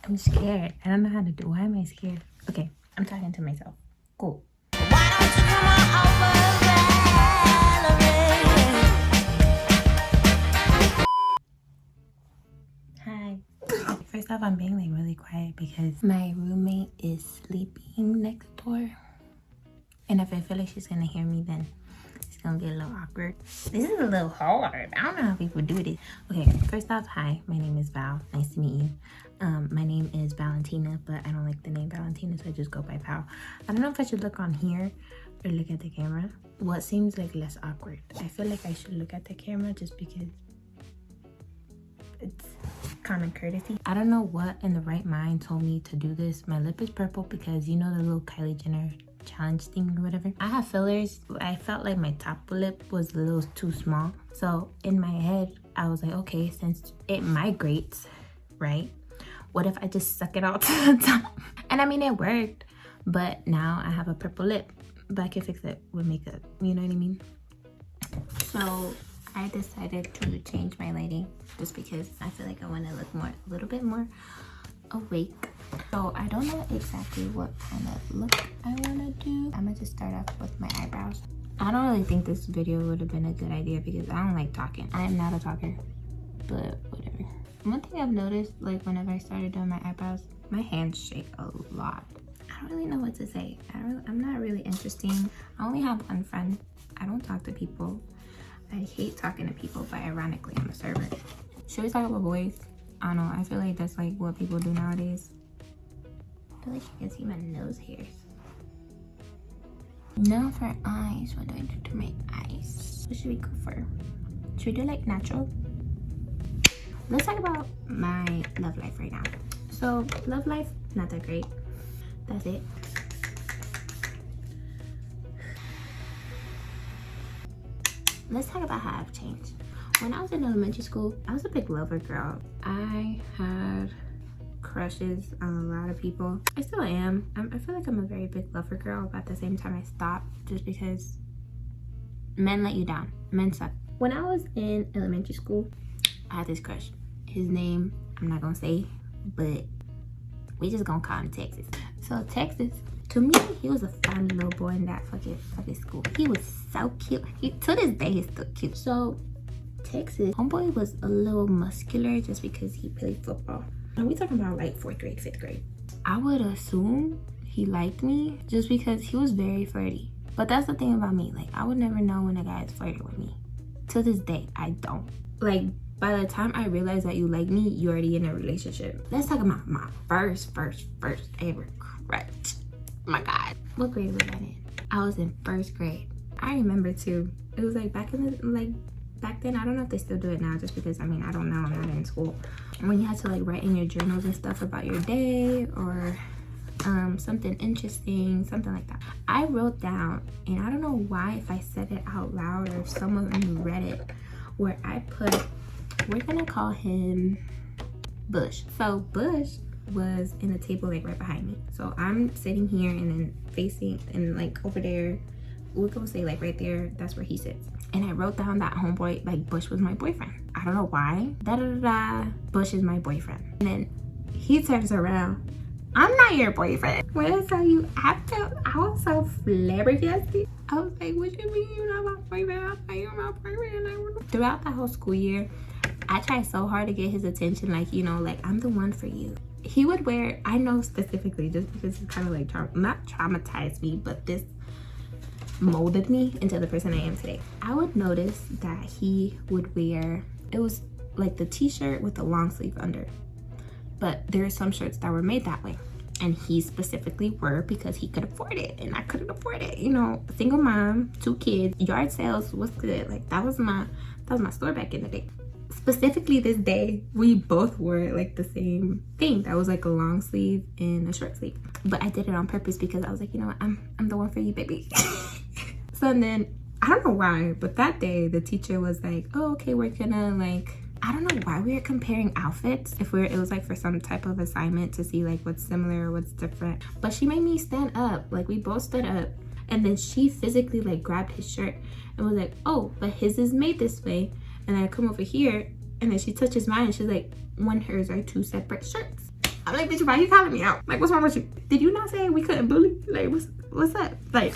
I'm scared. I don't know how to do. Why am I scared? Okay, I'm talking to myself. Cool. Why don't you come on over, Valerie? Hi. First off, I'm being like really quiet because my roommate is sleeping next door. And if I feel like she's gonna hear me, then it's gonna get a little awkward. This is a little hard. I don't know how people do this. Okay, first off, hi, my name is Val. Nice to meet you. My name is Valentina, but I don't like the name Valentina, so I just go by Val. I don't know if I should look on here or look at the camera. What seems like less awkward? I feel like I should look at the camera just because it's common courtesy. I don't know what in the right mind told me to do this. My lip is purple because you know the little Kylie Jenner challenge thing or whatever. I have fillers. I felt like my top lip was a little too small. So in my head, I was like, okay, since it migrates, right? What if I just suck it all to the top? And I mean, it worked, but now I have a purple lip, but I can fix it with makeup. You know what I mean? So I decided to change my lighting just because I feel like I want to look a little bit more awake. So I don't know exactly what kind of look I want to do. I'm gonna just start off with my eyebrows. I don't really think this video would have been a good idea because I don't like talking. I am not a talker, but whatever. One thing I've noticed, like whenever I started doing my eyebrows, my hands shake a lot. I don't really know what to say. I'm not really interesting. I only have one friend. I don't talk to people. I hate talking to people, but ironically, I'm a server. Should we talk about boys? I don't know. I feel like that's like what people do nowadays. I feel like you can see my nose hairs. Now for eyes. What do I do to my eyes? What should we go for? Should we do like natural? Let's talk about my love life right now. So love life, not that great. That's it. Let's talk about how I've changed. When I was in elementary school, I was a big lover girl. I had crushes on a lot of people. I still am. I feel like I'm a very big lover girl, but at the same time I stopped just because men let you down. Men suck. When I was in elementary school, I had this crush. His name, I'm not gonna say, but we just gonna call him Texas. So Texas, to me, he was a fun little boy in that fucking school. He was so cute. To this day, he's still cute. So Texas, homeboy was a little muscular just because he played football. And we talking about like 4th grade, 5th grade. I would assume he liked me just because he was very flirty. But that's the thing about me. Like, I would never know when a guy is flirting with me. To this day, I don't. Like, by the time I realize that you like me, you're already in a relationship. Let's talk about my first ever crush. Oh my God. What grade was I in? I was in 1st grade. I remember too. It was like back then, I don't know if they still do it now just because, I mean, I don't know, I'm not in school. When you had to like write in your journals and stuff about your day or something interesting, something like that. I wrote down, and I don't know why, if I said it out loud or if someone read it, where I put, we're gonna call him Bush. So Bush was in the table like right behind me. So I'm sitting here and then facing, and like over there, we're gonna say like right there, that's where he sits. And I wrote down that homeboy, like Bush was my boyfriend. I don't know why. Bush is my boyfriend. And then he turns around, I'm not your boyfriend. When I saw you after, I was so flabbergasted. I was like, what you mean you're not my boyfriend? I thought you were my boyfriend. Throughout the whole school year, I tried so hard to get his attention, like, you know, like, I'm the one for you. He would wear, I know specifically, just because it's kind of like, not traumatized me, but this molded me into the person I am today. I would notice that he would wear, it was like the t-shirt with the long sleeve under. But there are some shirts that were made that way. And he specifically were because he could afford it and I couldn't afford it. You know, single mom, 2 kids, yard sales was good. Like that was my store back in the day. Specifically this day, we both wore like the same thing. That was like a long sleeve and a short sleeve. But I did it on purpose because I was like, you know what, I'm the one for you, baby. So then, I don't know why, but that day the teacher was like, oh, okay, we're gonna like, I don't know why we were comparing outfits. It was like for some type of assignment to see like what's similar or what's different. But she made me stand up, like we both stood up. And then she physically like grabbed his shirt and was like, oh, but his is made this way. And then I come over here and then she touches mine and she's like, when hers are 2 separate shirts. I'm like, bitch, why are you calling me out? Like, what's wrong with you? Did you not say we couldn't bully? Like, what's up? Like,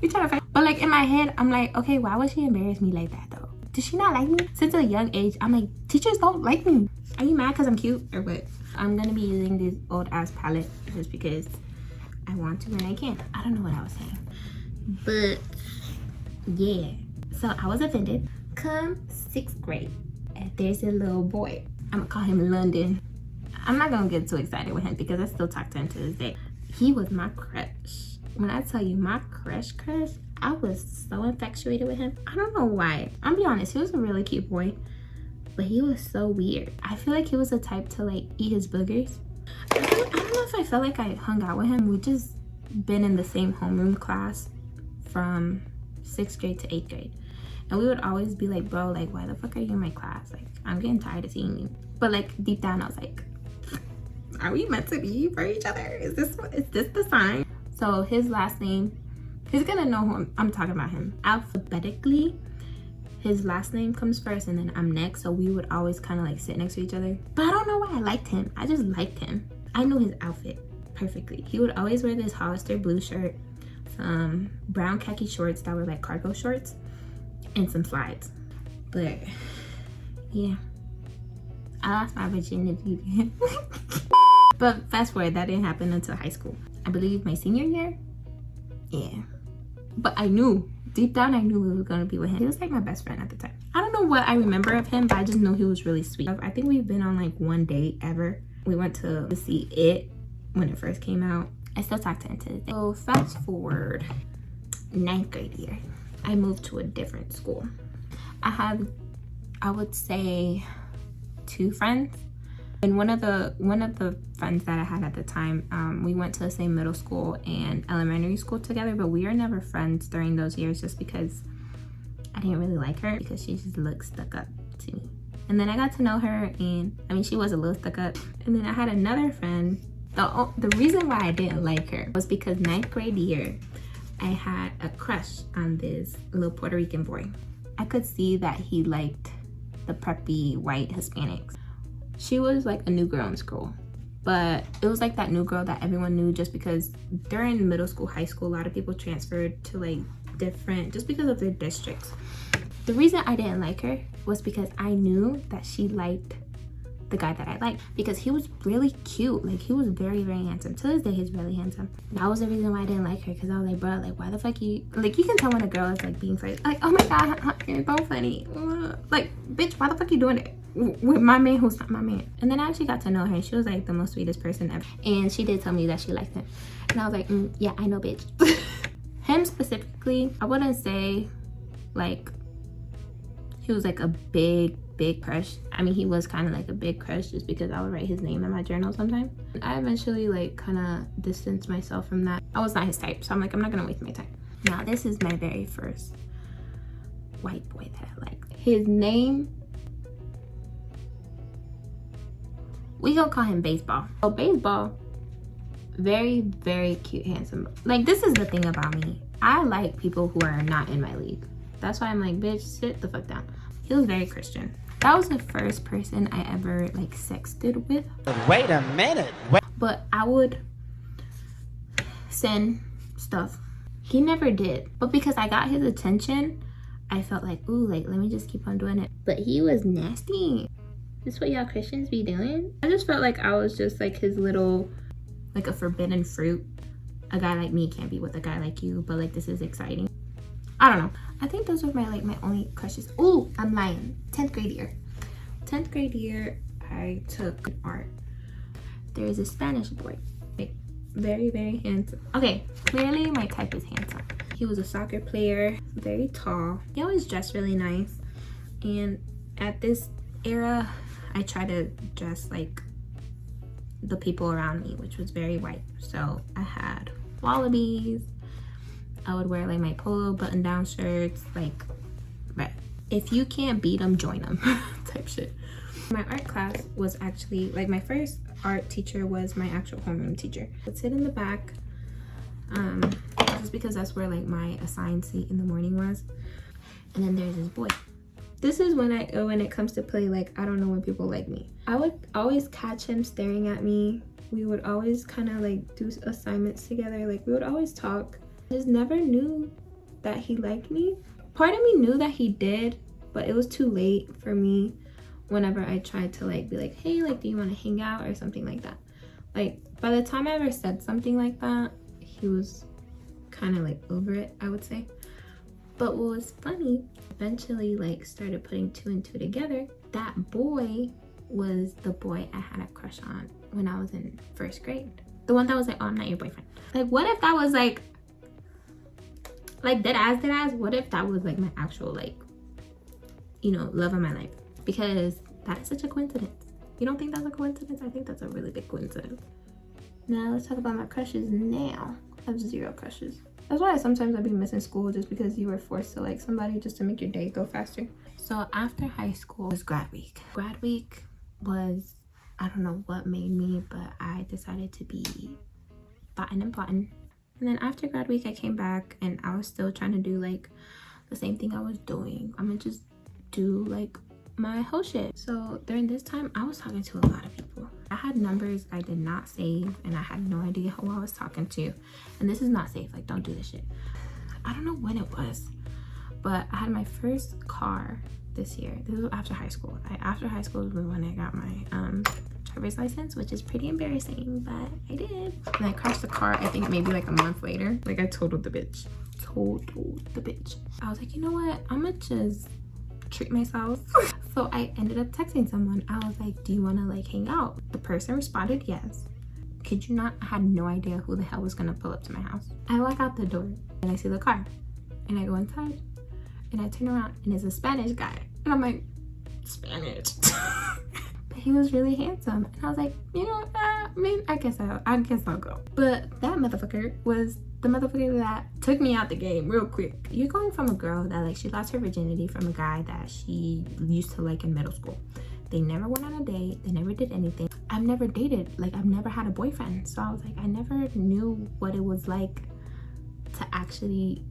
you trying to fight? But like in my head, I'm like, okay, why would she embarrass me like that though? Did she not like me? Since a young age, I'm like, teachers don't like me. Are you mad because I'm cute or what? I'm gonna be using this old ass palette just because I want to and I can. I don't know what I was saying. But yeah, so I was offended. Come 6th grade, and there's a little boy. I'm gonna call him London. I'm not gonna get too excited with him because I still talk to him to this day. He was my crush. When I tell you my crush, I was so infatuated with him. I don't know why. I'm be honest, he was a really cute boy, but he was so weird. I feel like he was the type to like eat his boogers. I don't know if I felt like I hung out with him. We just been in the same homeroom class from 6th grade to 8th grade. And we would always be like, bro, like, why the fuck are you in my class? Like, I'm getting tired of seeing you. But like deep down, I was like, are we meant to be for each other? Is this the sign? So his last name, he's gonna know who I'm talking about him. Alphabetically, his last name comes first and then I'm next. So we would always kind of like sit next to each other. But I don't know why I liked him. I just liked him. I knew his outfit perfectly. He would always wear this Hollister blue shirt, some brown khaki shorts that were like cargo shorts, and some slides. But yeah, I lost my virginity to him. But fast forward, that didn't happen until high school. I believe my senior year. Yeah. But I knew, deep down, I knew it was gonna be with him. He was like my best friend at the time. I don't know what I remember of him, but I just know he was really sweet. I think we've been on like one date ever. We went to see it when it first came out. I still talk to him to this day. So fast forward, 9th grade year, I moved to a different school. I had, I would say, 2 friends. And one of the friends that I had at the time, we went to the same middle school and elementary school together, but we were never friends during those years just because I didn't really like her because she just looked stuck up to me. And then I got to know her, and I mean, she was a little stuck up. And then I had another friend. The reason why I didn't like her was because 9th grade year, I had a crush on this little Puerto Rican boy. I could see that he liked the preppy white Hispanics. She was like a new girl in school, but it was like that new girl that everyone knew just because during middle school, high school, a lot of people transferred to like different, just because of their districts. The reason I didn't like her was because I knew that she liked the guy that I liked because he was really cute. Like, he was very, very handsome. To this day, he's really handsome. That was the reason why I didn't like her, because I was like, bro, like, why the fuck you, like, you can tell when a girl is like being funny, like, oh my god, you're so funny, like, bitch, why the fuck you doing it with my man who's not my man? And then I actually got to know her, and she was like the most sweetest person ever, and she did tell me that she liked him, and I was like, yeah, I know, bitch. Him specifically, I wouldn't say like he was like a big crush. I mean, he was kind of like a big crush just because I would write his name in my journal sometimes. I eventually like kind of distanced myself from that. I was not his type, so I'm like, I'm not gonna waste my time. Now, this is my very first white boy that I liked. His name, we gonna call him Baseball. So Baseball, very, very cute, handsome. Like, this is the thing about me. I like people who are not in my league. That's why I'm like, bitch, sit the fuck down. He was very Christian. That was the first person I ever like sexted with. Wait a minute. But I would send stuff. He never did. But because I got his attention, I felt like, ooh, like, let me just keep on doing it. But he was nasty. This what y'all Christians be doing? I just felt like I was just like his little, like a forbidden fruit. A guy like me can't be with a guy like you, but like, this is exciting. I don't know. I think those were my only crushes. Oh, I'm lying. 10th grade year. 10th grade year, I took art. There is a Spanish boy. Like, very, very handsome. Okay, clearly my type is handsome. He was a soccer player, very tall. He always dressed really nice. And at this era, I try to dress like the people around me, which was very white. So I had wallabies. I would wear like my polo button-down shirts, like, but if you can't beat them, join them type shit. My art class was actually, like, my first art teacher was my actual homeroom teacher. I'd sit in the back, just because that's where like my assigned seat in the morning was. And then there's this boy. This is when it comes to play, like, I don't know when people like me. I would always catch him staring at me We would always kind of like do assignments together. Like we would always talk. I just never knew that he liked me. Part of me knew that he did, but it was too late for me whenever I tried to like be like, hey, like, do you want to hang out or something like that. Like by the time I ever said something like that, he was kind of like over it, I would say. But what was funny, eventually like started putting 2 and 2 together. That boy was the boy I had a crush on when I was in 1st grade. The one that was like, oh, I'm not your boyfriend. Like what if that was like dead ass, what if that was like my actual like, you know, love of my life? Because that is such a coincidence. You don't think that's a coincidence? I think that's a really big coincidence. Now let's talk about my crushes now. I have 0 crushes. That's why sometimes I'd be missing school, just because you were forced to like somebody just to make your day go faster. So after high school was grad week. Grad week was, I don't know what made me, but I decided to be thottin' and plotting. And then after grad week, I came back and I was still trying to do like the same thing I was doing. I'm gonna just do like my whole shit. So during this time, I was talking to a lot of people. I had numbers I did not save and I had no idea who I was talking to. And this is not safe, like don't do this shit. I don't know when it was, but I had my first car this year. This was after high school. After high school was when I got my driver's license, which is pretty embarrassing, but I did. And I crashed the car, I think maybe like a month later. Like I totaled the bitch. Totaled the bitch. I was like, you know what? I'm gonna just treat myself. So I ended up texting someone. I was like, do you want to like hang out? The person responded yes. Kid you not, I had no idea who the hell was gonna pull up to my house. I walk out the door and I see the car and I go inside and I turn around and it's a Spanish guy and I'm like, Spanish. But he was really handsome and I was like, you know, I mean, I guess I'll go. But that motherfucker was the motherfucker that took me out the game real quick. You're going from a girl that like she lost her virginity from a guy that she used to like in middle school. They never went on a date, they never did anything. I've never dated, like I've never had a boyfriend. So I was like, I never knew what it was like to actually,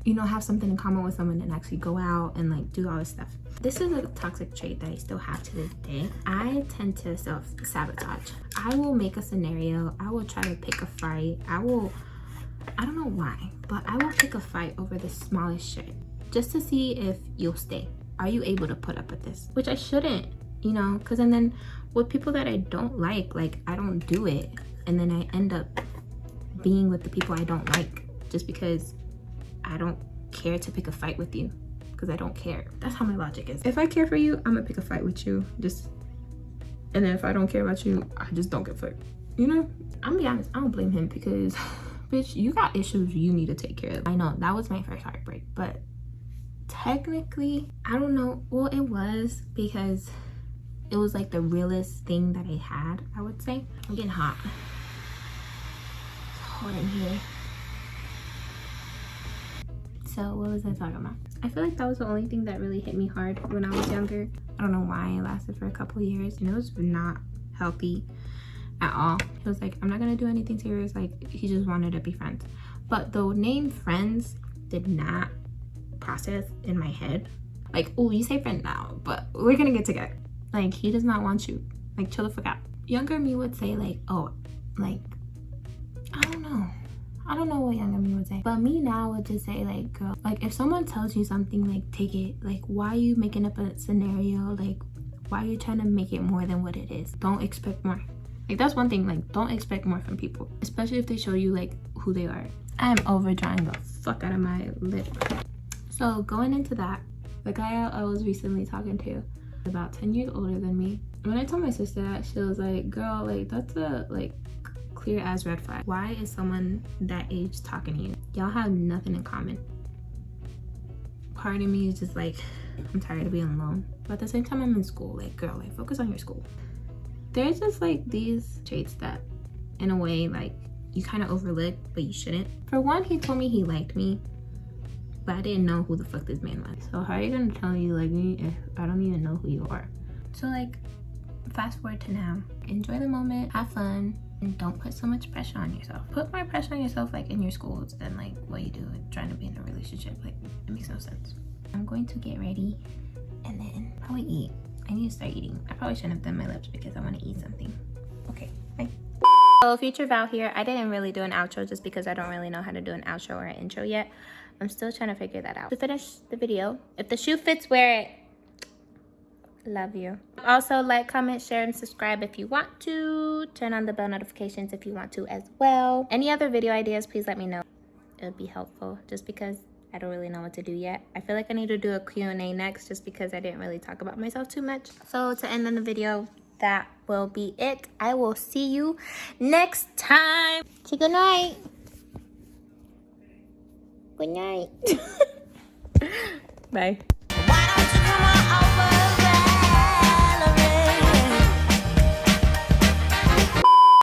you know, have something in common with someone and actually go out and like do all this stuff. This is a toxic trait that I still have to this day. I tend to self-sabotage. I will make a scenario, I will try to pick a fight, I don't know why, but I will pick a fight over the smallest shit just to see if you'll stay. Are you able to put up with this? Which I shouldn't, you know, because and then with people that I don't like I don't do it. And then I end up being with the people I don't like just because I don't care to pick a fight with you, because I don't care. That's how my logic is. If I care for you, I'm gonna pick a fight with you. And then if I don't care about you, I just don't get fucked. You know, I'm gonna be honest, I don't blame him because bitch, you got issues you need to take care of. I know that was my first heartbreak, but technically, I don't know. Well, it was because it was like the realest thing that I had, I would say. I'm getting hot. It's hot in here. So what was I talking about? I feel like that was the only thing that really hit me hard when I was younger. I don't know why it lasted for a couple of years and it was not healthy at all. He was like, I'm not gonna do anything serious. Like he just wanted to be friends. But the name friends did not process in my head. Like, oh, you say friend now, but we're gonna get together. Like he does not want you. Like chill the fuck out. Younger me would say like, oh, like, I don't know what younger me would say. But me now would just say like, girl, like if someone tells you something, like take it. Like why are you making up a scenario? Like why are you trying to make it more than what it is? Don't expect more. Like that's one thing, like don't expect more from people, especially if they show you like who they are. I am overdrawing the fuck out of my lip. So going into that, the guy I was recently talking to, about 10 years older than me. When I told my sister that, she was like, girl, like that's a like clear as red flag. Why is someone that age talking to you? Y'all have nothing in common. Part of me is just like, I'm tired of being alone. But at the same time, I'm in school. Like, girl, like focus on your school. There's just like these traits that in a way like you kind of overlook, but you shouldn't. For one, he told me he liked me, but I didn't know who the fuck this man was. So how are you gonna tell me you like me if I don't even know who you are? So like fast forward to now, enjoy the moment, have fun, and don't put so much pressure on yourself. Put more pressure on yourself like in your schools than like what you do with trying to be in a relationship. Like it makes no sense. I'm going to get ready and then probably eat. I need to start eating. I probably shouldn't have done my lips because I want to eat something. Okay, bye. So future Val here. I didn't really do an outro just because I don't really know how to do an outro or an intro yet. I'm still trying to figure that out. To finish the video, if the shoe fits, wear it. Love you. Also, like, comment, share, and subscribe if you want to. Turn on the bell notifications if you want to as well. Any other video ideas, please let me know. It would be helpful just because I don't really know what to do yet. I feel like I need to do a Q&A next just because I didn't really talk about myself too much. So to end on the video, that will be it. I will see you next time. Say good night. Good night. Bye. Why don't you come on over?